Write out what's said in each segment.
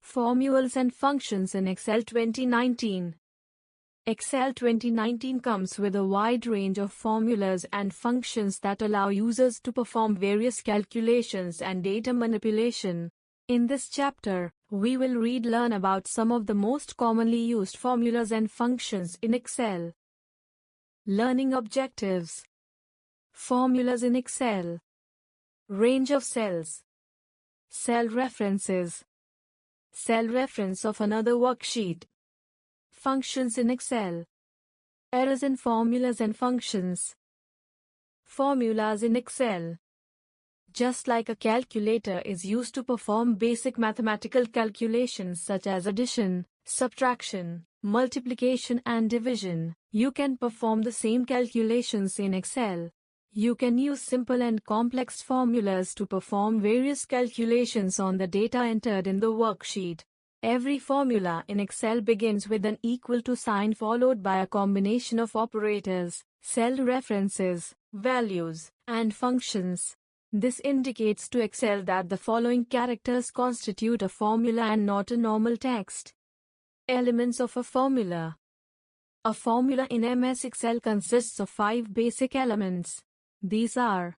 Formulas and functions in Excel 2019. Excel 2019 comes with a wide range of formulas and functions that allow users to perform various calculations and data manipulation. In this chapter, we will learn about some of the most commonly used formulas and functions in Excel. Learning objectives. Formulas in Excel. Range of cells. Cell references. Cell reference of another worksheet. Functions in Excel. Errors in formulas and functions. Formulas in Excel. Just like a calculator is used to perform basic mathematical calculations such as addition, subtraction, multiplication and division, you can perform the same calculations in Excel. You can use simple and complex formulas to perform various calculations on the data entered in the worksheet. Every formula in Excel begins with an equal to sign followed by a combination of operators, cell references, values, and functions. This indicates to Excel that the following characters constitute a formula and not a normal text. Elements of a formula. A formula in MS Excel consists of 5 basic elements. These are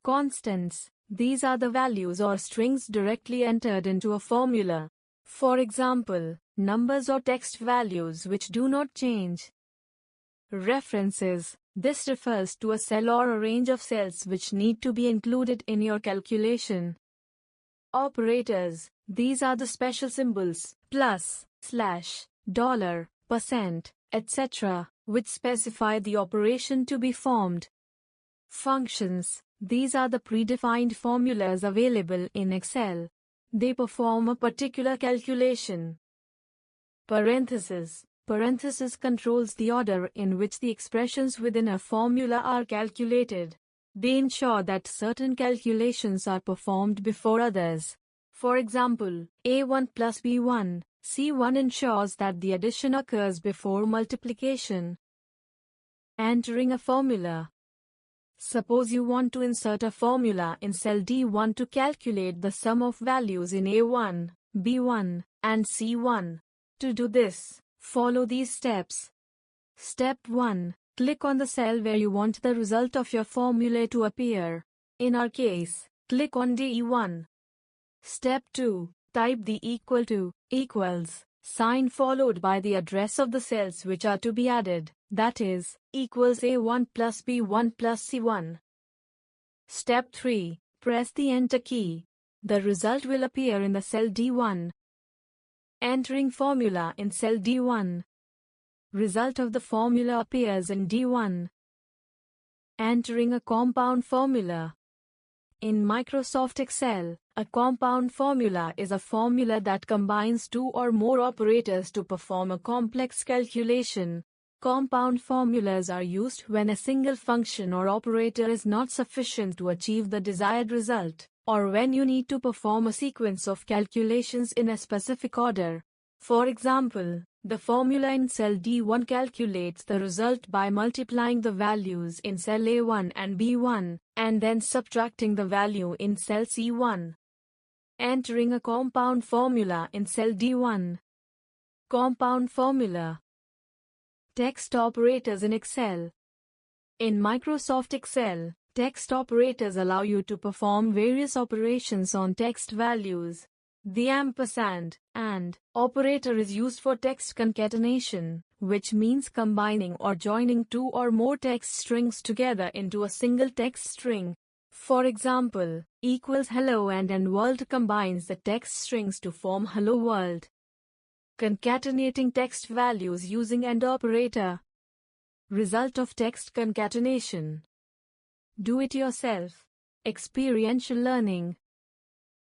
constants. These are the values or strings directly entered into a formula. For example, numbers or text values which do not change. References. This refers to a cell or a range of cells which need to be included in your calculation. Operators. These are the special symbols, plus, slash, dollar, %, etc., which specify the operation to be formed. Functions. These are the predefined formulas available in Excel. They perform a particular calculation. Parentheses. Parentheses controls the order in which the expressions within a formula are calculated. They ensure that certain calculations are performed before others. For example, A1 plus B1, C1 ensures that the addition occurs before multiplication. Entering a formula. Suppose you want to insert a formula in cell D1 to calculate the sum of values in A1, B1, and C1. To do this, follow these steps. Step 1. Click on the cell where you want the result of your formula to appear. In our case, click on D1. Step 2. Type the equal to, equals, sign followed by the address of the cells which are to be added, that is, equals A1 plus B1 plus C1. Step 3. Press the Enter key. The result will appear in the cell D1. Entering formula in cell D1. Result of the formula appears in D1. Entering a compound formula. In Microsoft Excel, a compound formula is a formula that combines 2 or more operators to perform a complex calculation. Compound formulas are used when a single function or operator is not sufficient to achieve the desired result, or when you need to perform a sequence of calculations in a specific order. For example, the formula in cell D1 calculates the result by multiplying the values in cell A1 and B1, and then subtracting the value in cell C1. Entering a compound formula in cell D1. Compound formula. Text operators in Excel. In Microsoft Excel, text operators allow you to perform various operations on text values. The ampersand and operator is used for text concatenation, which means combining or joining 2 or more text strings together into a single text string. For example, equals hello and world combines the text strings to form hello world. Concatenating text values using AND operator. Result of text concatenation. Do it yourself. Experiential learning.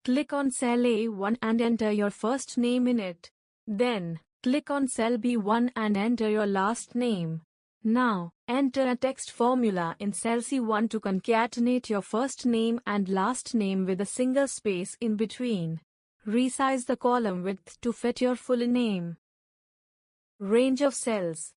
Click on cell A1 and enter your first name in it. Then, click on cell B1 and enter your last name. Now, enter a text formula in cell C1 to concatenate your first name and last name with a single space in between. Resize the column width to fit your full name. Range of cells.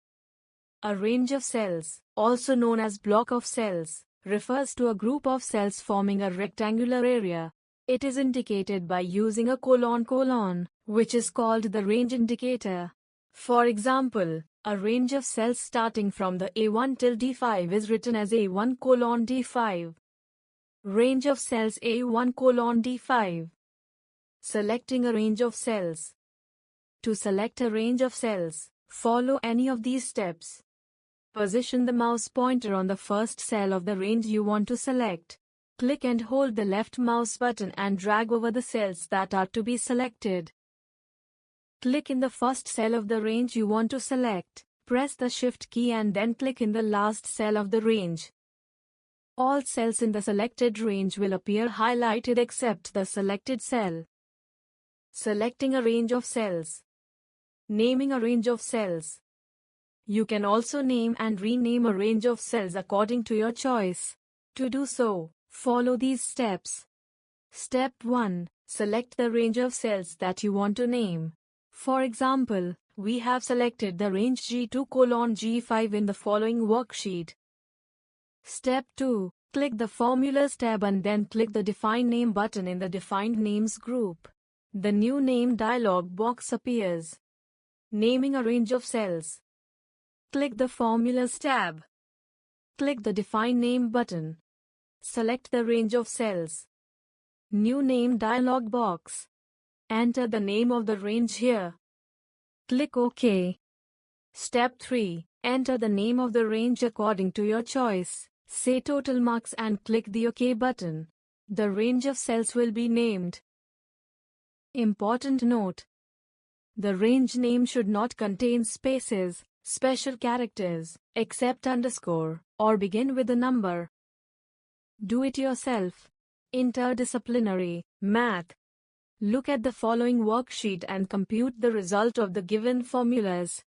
A range of cells, also known as block of cells, refers to a group of cells forming a rectangular area. It is indicated by using a colon, which is called the range indicator. For example, a range of cells starting from the A1 till D5 is written as A1 colon D5. Range of cells A1 colon D5. Selecting a range of cells. To select a range of cells, follow any of these steps. Position the mouse pointer on the first cell of the range you want to select. Click and hold the left mouse button and drag over the cells that are to be selected. Click in the first cell of the range you want to select. Press the Shift key and then click in the last cell of the range. All cells in the selected range will appear highlighted except the selected cell. Selecting a range of cells. Naming a range of cells. You can also name and rename a range of cells according to your choice. To do so, follow these steps. Step 1. Select the range of cells that you want to name. For example, we have selected the range G2 colon G5 in the following worksheet. Step 2. Click the Formulas tab and then click the Define Name button in the Defined Names group. The New Name dialog box appears. Naming a range of cells. Click the Formulas tab. Click the Define Name button. Select the range of cells. New Name dialog box. Enter the name of the range here. Click OK. Step 3. Enter the name of the range according to your choice. Say total marks and click the OK button. The range of cells will be named. Important note. The range name should not contain spaces, special characters, except underscore, or begin with a number. Do it yourself. Interdisciplinary, math. Look at the following worksheet and compute the result of the given formulas.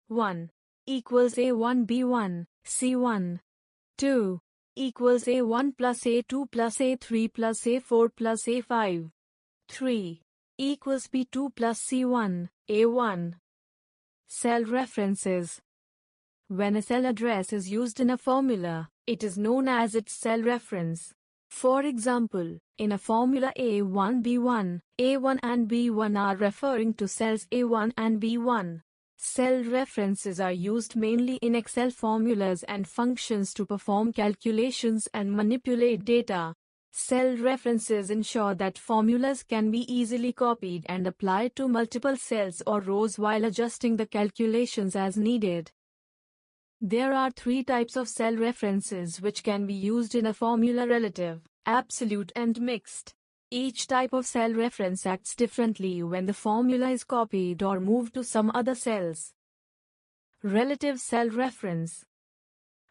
1 equals A1 B1, C1. 2 equals A1 plus A2 plus A3 plus A4 plus A5. 3 equals B2 plus C1, A1. Cell references. When a cell address is used in a formula, it is known as its cell reference. For example, in a formula A1 B1, A1 and B1 are referring to cells A1 and B1. Cell references are used mainly in Excel formulas and functions to perform calculations and manipulate data. Cell references ensure that formulas can be easily copied and applied to multiple cells or rows while adjusting the calculations as needed. There are 3 types of cell references which can be used in a formula: relative, absolute and mixed. Each type of cell reference acts differently when the formula is copied or moved to some other cells. Relative cell reference.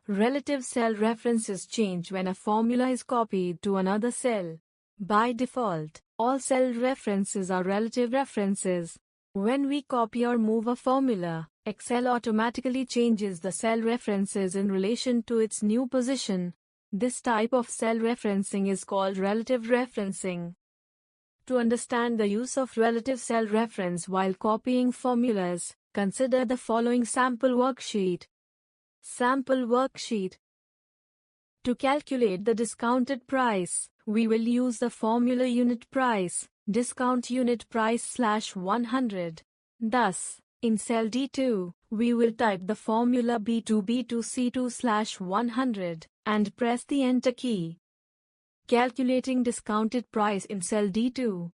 Relative cell references change when a formula is copied to another cell. By default, all cell references are relative references. When we copy or move a formula, Excel automatically changes the cell references in relation to its new position. This type of cell referencing is called relative referencing. To understand the use of relative cell reference while copying formulas, consider the following sample worksheet. Sample worksheet. To calculate the discounted price, we will use the formula unit price, discount unit price /100. Thus, in cell D2, we will type the formula B2C2/100 and press the Enter key. Calculating discounted price in cell D2.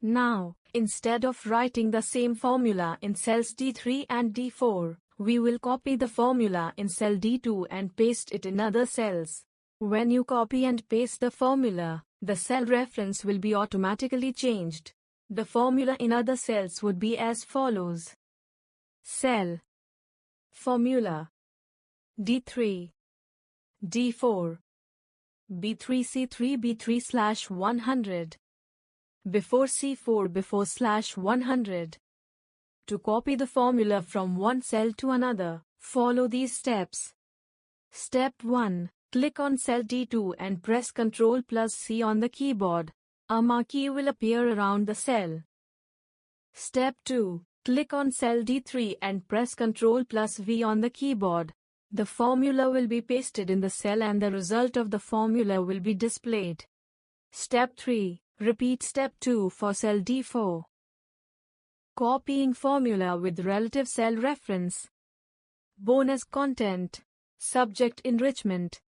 Now, instead of writing the same formula in cells D3 and D4, we will copy the formula in cell D2 and paste it in other cells. When you copy and paste the formula, the cell reference will be automatically changed. The formula in other cells would be as follows. Cell. Formula. D3. D4. B3C3 B3/100. Before C4 before/100. To copy the formula from one cell to another, follow these steps. Step 1. Click on cell D2 and press Ctrl+C on the keyboard. A marquee will appear around the cell. Step 2. Click on cell D3 and press Ctrl+V on the keyboard. The formula will be pasted in the cell and the result of the formula will be displayed. Step 3. Repeat step 2 for cell D4. Copying formula with relative cell reference. Bonus content. Subject enrichment.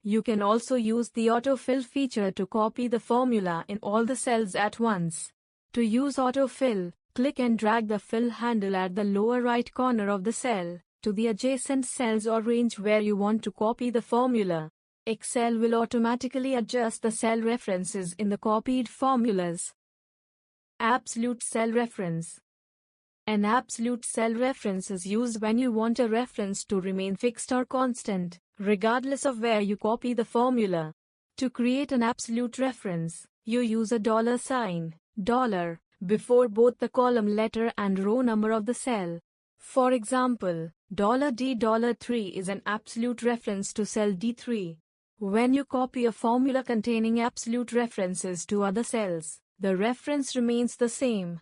You can also use the autofill feature to copy the formula in all the cells at once. To use autofill, click and drag the fill handle at the lower right corner of the cell to the adjacent cells or range where you want to copy the formula. Excel will automatically adjust the cell references in the copied formulas. Absolute cell reference. An absolute cell reference is used when you want a reference to remain fixed or constant, regardless of where you copy the formula. To create an absolute reference, you use a $sign, dollar, before both the column letter and row number of the cell. For example, $D$3 is an absolute reference to cell D3. When you copy a formula containing absolute references to other cells, the reference remains the same.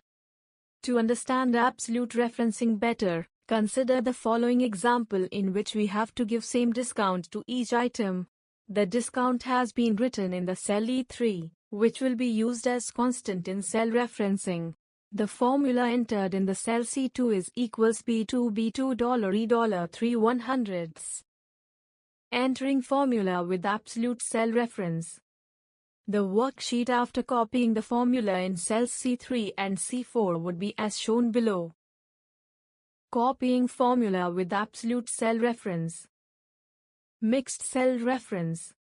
To understand absolute referencing better, consider the following example in which we have to give same discount to each item. The discount has been written in the cell E3, which will be used as constant in cell referencing. The formula entered in the cell C2 is equals B2 $3 100ths. Entering formula with absolute cell reference. The worksheet after copying the formula in cells C3 and C4 would be as shown below. Copying formula with absolute cell reference. Mixed cell reference.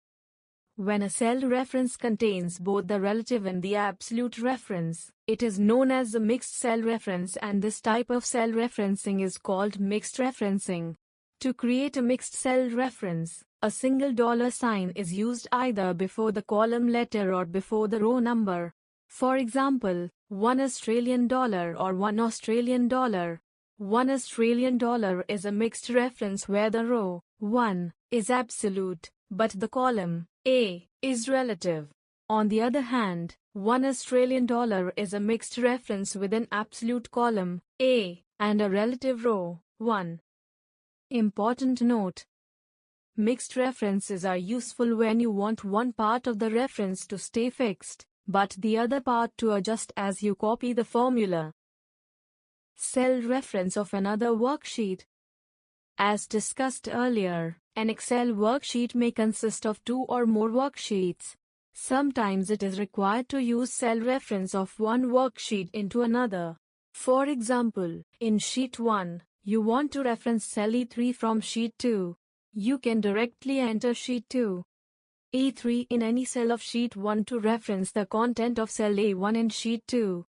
When a cell reference contains both the relative and the absolute reference, it is known as a mixed cell reference, and this type of cell referencing is called mixed referencing. To create a mixed cell reference, a single $sign is used either before the column letter or before the row number. For example, $1 Australian or $1 Australian. $1 Australian is a mixed reference where the row 1 is absolute, but the column A is relative. On the other hand, $1 Australian is a mixed reference with an absolute column A and a relative row 1. Important note: mixed references are useful when you want one part of the reference to stay fixed, but the other part to adjust as you copy the formula. Cell reference of another worksheet. As discussed earlier, an Excel worksheet may consist of 2 or more worksheets. Sometimes it is required to use cell reference of one worksheet into another. For example, in Sheet 1, you want to reference cell E3 from Sheet 2. You can directly enter Sheet 2, E3 in any cell of Sheet 1 to reference the content of cell A1 in Sheet 2.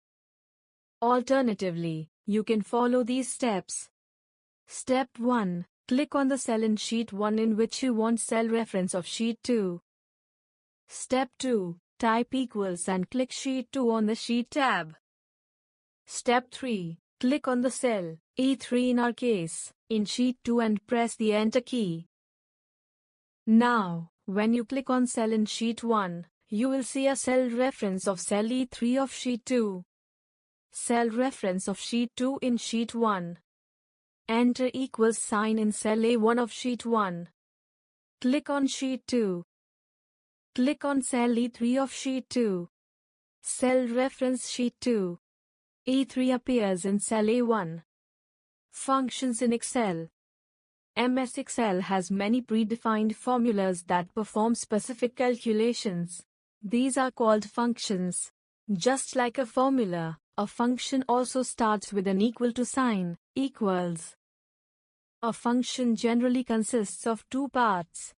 Alternatively, you can follow these steps. Step 1. Click on the cell in Sheet 1 in which you want cell reference of Sheet 2. Step 2. Type equals and click Sheet 2 on the Sheet tab. Step 3. Click on the cell, E3 in our case, in Sheet 2 and press the Enter key. Now, when you click on cell in Sheet 1, you will see a cell reference of cell E3 of Sheet 2. Cell reference of Sheet 2 in Sheet 1. Enter equals sign in cell A1 of Sheet 1. Click on Sheet 2. Click on cell E3 of Sheet 2. Cell reference Sheet 2. E3 appears in cell A1. Functions in Excel. MS Excel has many predefined formulas that perform specific calculations. These are called functions. Just like a formula, a function also starts with an equal to sign, equals. A function generally consists of 2 parts.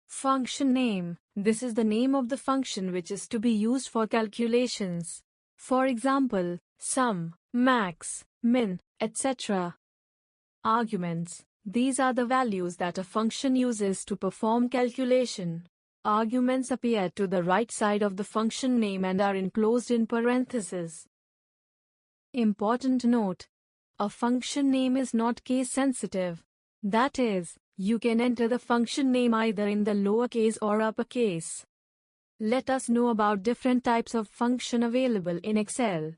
Function name. This is the name of the function which is to be used for calculations. For example, sum, max, min, etc. Arguments. These are the values that a function uses to perform calculation. Arguments appear to the right side of the function name and are enclosed in parentheses. Important note: a function name is not case sensitive. That is, you can enter the function name either in the lowercase or uppercase. Let us know about different types of function available in Excel.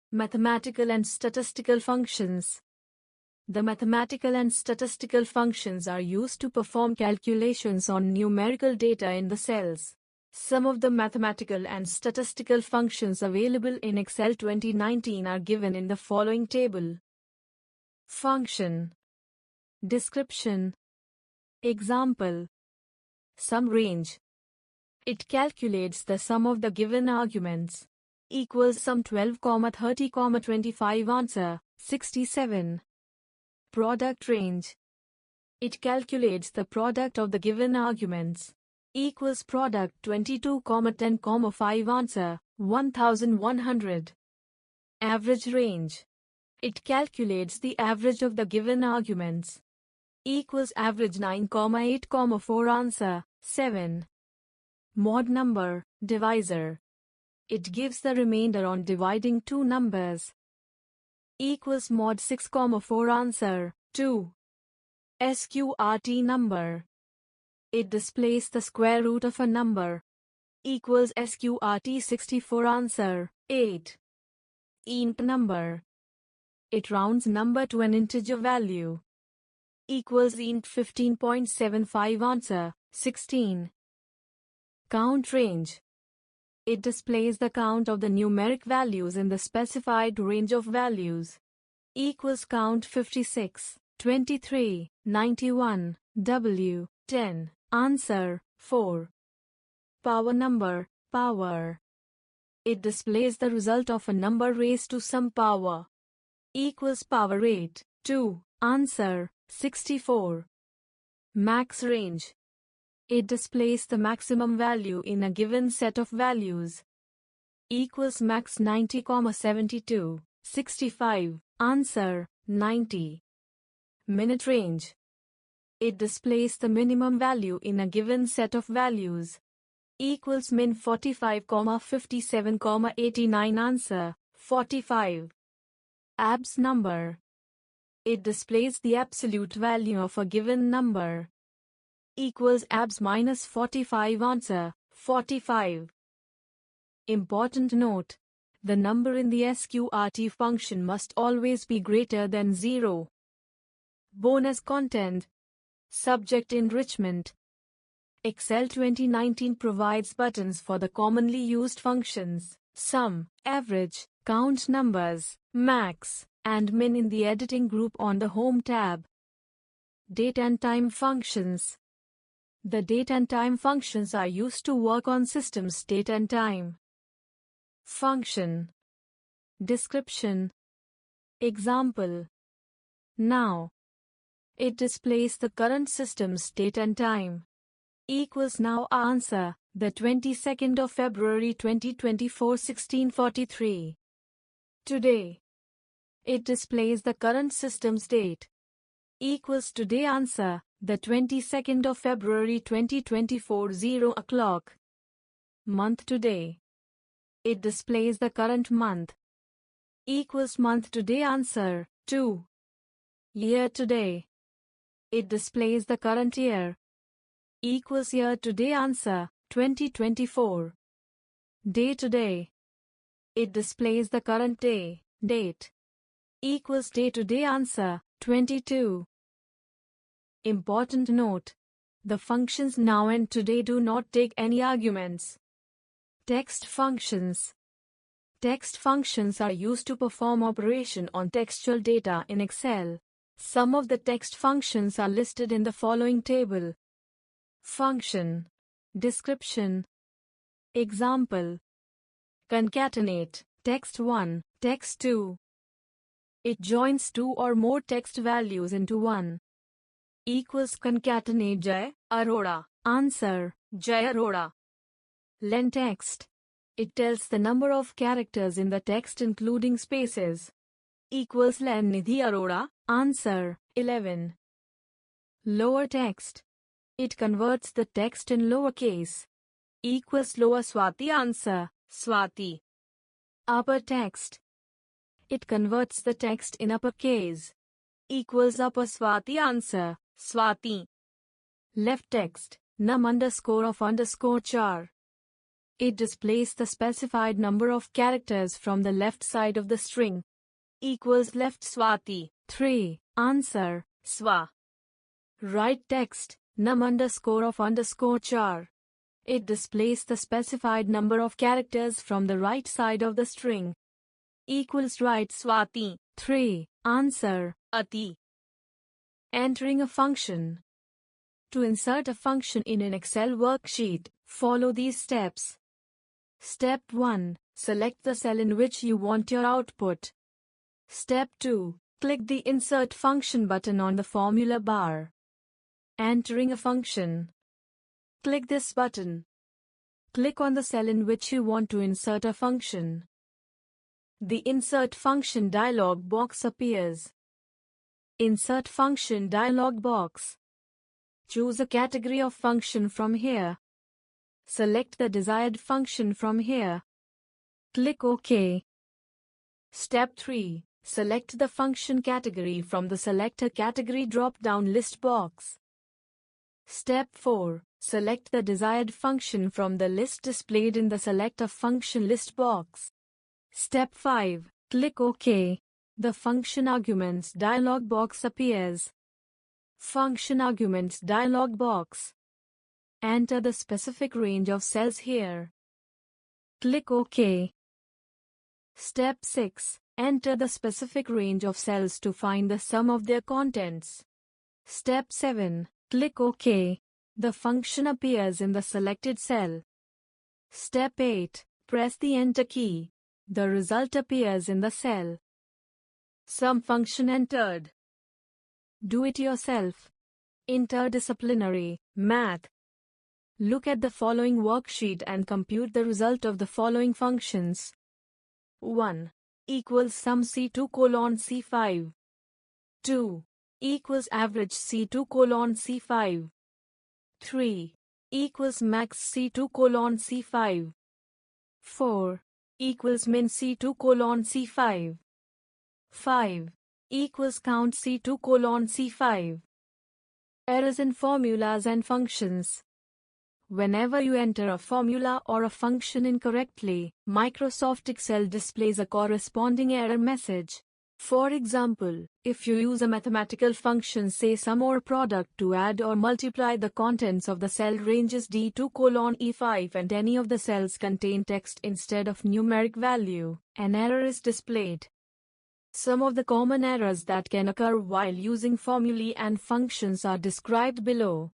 Mathematical and statistical functions. The mathematical and statistical functions are used to perform calculations on numerical data in the cells. Some of the mathematical and statistical functions available in Excel 2019 are given in the following table. Function. Description. Example. Sum range. It calculates the sum of the given arguments. Equals sum 12, 30, 25. Answer 67. Product range. It calculates the product of the given arguments. Equals product 22, 10, 5. Answer 1100. Average range. It calculates the average of the given arguments. Equals average 9, 8, 4. Answer 7. Mod number, divisor. It gives the remainder on dividing two numbers. Equals mod 6, 4. Answer 2. SQRT number. It displays the square root of a number. Equals SQRT 64. Answer 8. Int number. It rounds number to an integer value. Equals int 15.75. Answer 16. Count range. It displays the count of the numeric values in the specified range of values. Equals count 56, 23, 91, W, 10. Answer 4. Power number, power. It displays the result of a number raised to some power. Equals power 8, 2. Answer 64. Max range. It displays the maximum value in a given set of values. Equals max 90, 72, 65. Answer 90. Minute range. It displays the minimum value in a given set of values. Equals min 45, 57, 89. Answer 45. Abs number. It displays the absolute value of a given number. Equals abs minus 45. Answer 45. Important note. The number in the SQRT function must always be greater than 0. Bonus content. Subject enrichment. Excel 2019 provides buttons for the commonly used functions, sum, average, count numbers, max, and min in the editing group on the Home tab. Date and time functions. The date and time functions are used to work on systems' date and time. Function. Description. Example. Now. It displays the current system's date and time. Equals now. Answer, the 22nd of February 2024, 16:43. Today. It displays the current system's date. Equals today. Answer, the 22nd of February 2024, 0 o'clock. Month today. It displays the current month. Equals month today. Answer 2. Year today. It displays the current year. Equals year today. Answer 2024. Day today. It displays the current day, date. Equals day today. Answer 22. Important note. The functions now and today do not take any arguments. Text functions. Text functions are used to perform operation on textual data in Excel. Some of the text functions are listed in the following table. Function. Description. Example. Concatenate, text 1, text 2. It joins two or more text values into one. Equals concatenate Jai, Arora. Answer, Jai Arora. Len text. It tells the number of characters in the text including spaces. Equals Len Nidhi Arora. Answer, 11. Lower text. It converts the text in lowercase. Equals lower Swati. Answer, Swati. Upper text. It converts the text in uppercase. Equals upper Swati. Answer, Swati. Left text. Num underscore of underscore char. It displays the specified number of characters from the left side of the string. Equals left Swati, 3. Answer, Swa. Right text. Num underscore of underscore char. It displays the specified number of characters from the right side of the string. Equals write Swati 3. Answer Ati. Entering a function. To insert a function in an Excel worksheet, follow these steps. Step 1. Select the cell in which you want your output. Step 2. Click the Insert Function button on the formula bar. Entering a function. Click this button. Click on the cell in which you want to insert a function. The Insert Function dialog box appears. Insert Function dialog box. Choose a category of function from here. Select the desired function from here. Click OK. Step 3. Select the function category from the Select a Category drop-down list box. Step 4. Select the desired function from the list displayed in the Select a Function list box. Step 5. Click OK. The Function Arguments dialog box appears. Function Arguments dialog box. Enter the specific range of cells here. Click OK. Step 6. Enter the specific range of cells to find the sum of their contents. Step 7. Click OK. The function appears in the selected cell. Step 8. Press the Enter key. The result appears in the cell. Sum function entered. Do it yourself. Interdisciplinary math. Look at the following worksheet and compute the result of the following functions. 1. Equals sum C2 colon C5. 2. Equals average C2 colon C5. 3. Equals max C2 colon C5. 4. Equals min C2 colon C5. 5. Equals count C2 colon C5. Errors in formulas and functions. Whenever you enter a formula or a function incorrectly, Microsoft Excel displays a corresponding error message. For example, if you use a mathematical function say sum or product to add or multiply the contents of the cell ranges D2 colon E5 and any of the cells contain text instead of numeric value, an error is displayed. Some of the common errors that can occur while using formulae and functions are described below.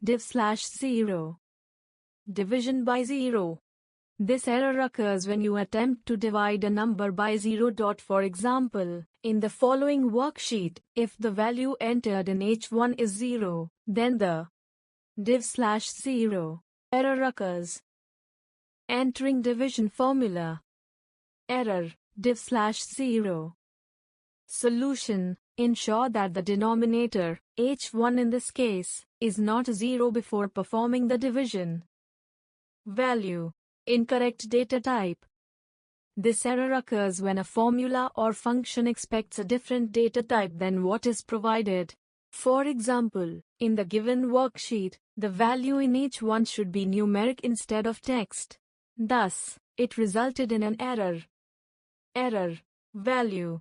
Div/0. Division by 0. This error occurs when you attempt to divide a number by 0. For example, in the following worksheet, if the value entered in H1 is 0, then the div/0 error occurs. Entering division formula. Error, div/0. Solution. Ensure that the denominator, H1 in this case, is not 0 before performing the division. Value. Incorrect data type. This error occurs when a formula or function expects a different data type than what is provided. For example, in the given worksheet, the value in H1 should be numeric instead of text. Thus, it resulted in an error. Error. Value.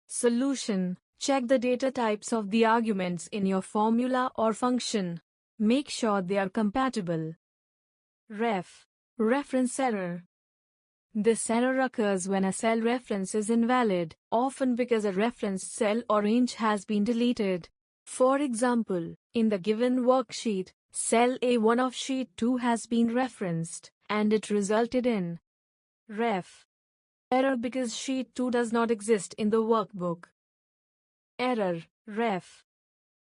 Solution. Check the data types of the arguments in your formula or function. Make sure they are compatible. Reference error. This error occurs when a cell reference is invalid, often because a referenced cell or range has been deleted. For example, in the given worksheet, cell A1 of sheet 2 has been referenced, and it resulted in error because sheet 2 does not exist in the workbook. Error.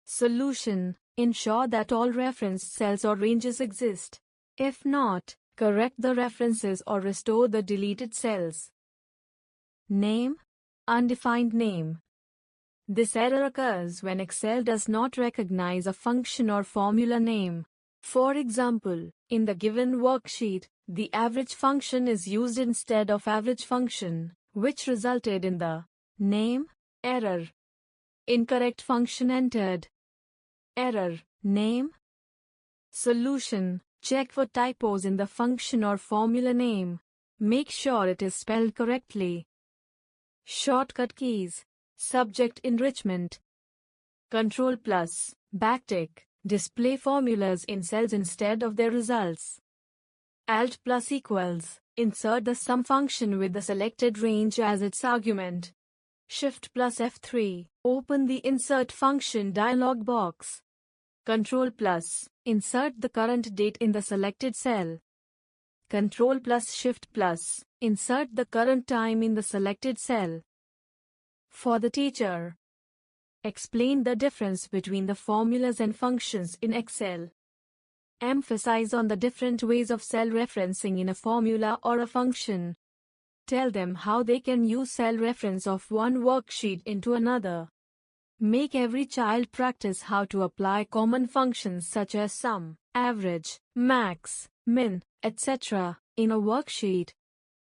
Solution. Ensure that all referenced cells or ranges exist. If not, correct the references or restore the deleted cells. Name. Undefined name. This error occurs when Excel does not recognize a function or formula name. For example, in the given worksheet, the average function is used instead of average function, which resulted in the name error. Incorrect function entered. Error. Name. Solution. Check for typos in the function or formula name. Make sure it is spelled correctly. Shortcut keys. Subject enrichment. Ctrl+, backtick, Display formulas in cells instead of their results. Alt plus equals. Insert the sum function with the selected range as its argument. Shift plus F3. Open the insert function dialog box. Control plus. Insert the current date in the selected cell. Control plus Shift plus. Insert the current time in the selected cell. For the teacher. Explain the difference between the formulas and functions in Excel. Emphasize on the different ways of cell referencing in a formula or a function. Tell them how they can use cell reference of one worksheet into another. Make every child practice how to apply common functions such as sum, average, max, min, etc. in a worksheet.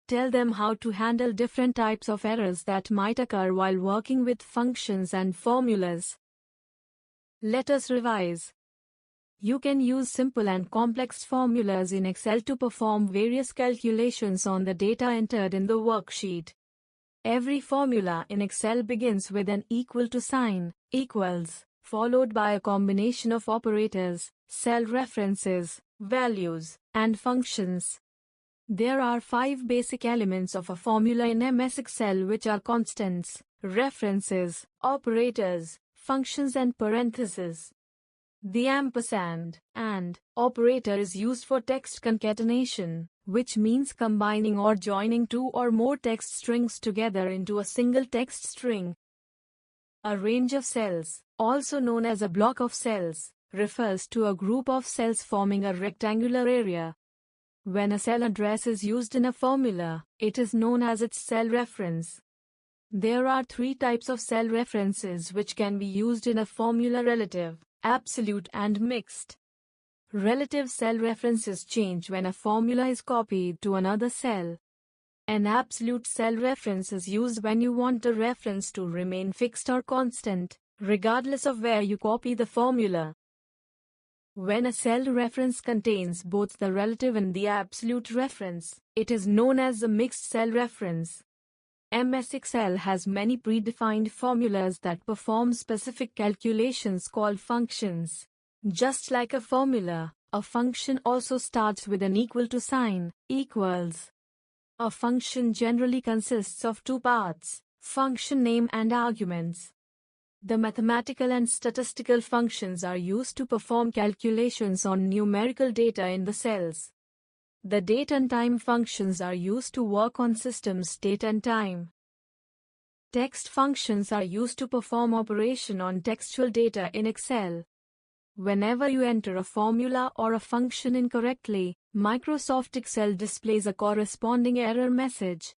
Tell them how to handle different types of errors that might occur while working with functions and formulas. Let us revise. You can use simple and complex formulas in Excel to perform various calculations on the data entered in the worksheet. Every formula in Excel begins with an equal to sign, equals, followed by a combination of operators, cell references, values, and functions. There are 5 basic elements of a formula in MS Excel, which are constants, references, operators, functions and parentheses. The ampersand and operator is used for text concatenation, which means combining or joining two or more text strings together into a single text string. A range of cells, also known as a block of cells, refers to a group of cells forming a rectangular area. When a cell address is used in a formula, it is known as its cell reference. There are 3 types of cell references which can be used in a formula: relative, absolute and mixed. Relative cell references change when a formula is copied to another cell. An absolute cell reference is used when you want a reference to remain fixed or constant, regardless of where you copy the formula. When a cell reference contains both the relative and the absolute reference, it is known as a mixed cell reference. MS Excel has many predefined formulas that perform specific calculations called functions. Just like a formula, a function also starts with an equal to sign, equals. A function generally consists of 2 parts, function name and arguments. The mathematical and statistical functions are used to perform calculations on numerical data in the cells. The date and time functions are used to work on systems date and time. Text functions are used to perform operation on textual data in Excel. Whenever you enter a formula or a function incorrectly, Microsoft Excel displays a corresponding error message.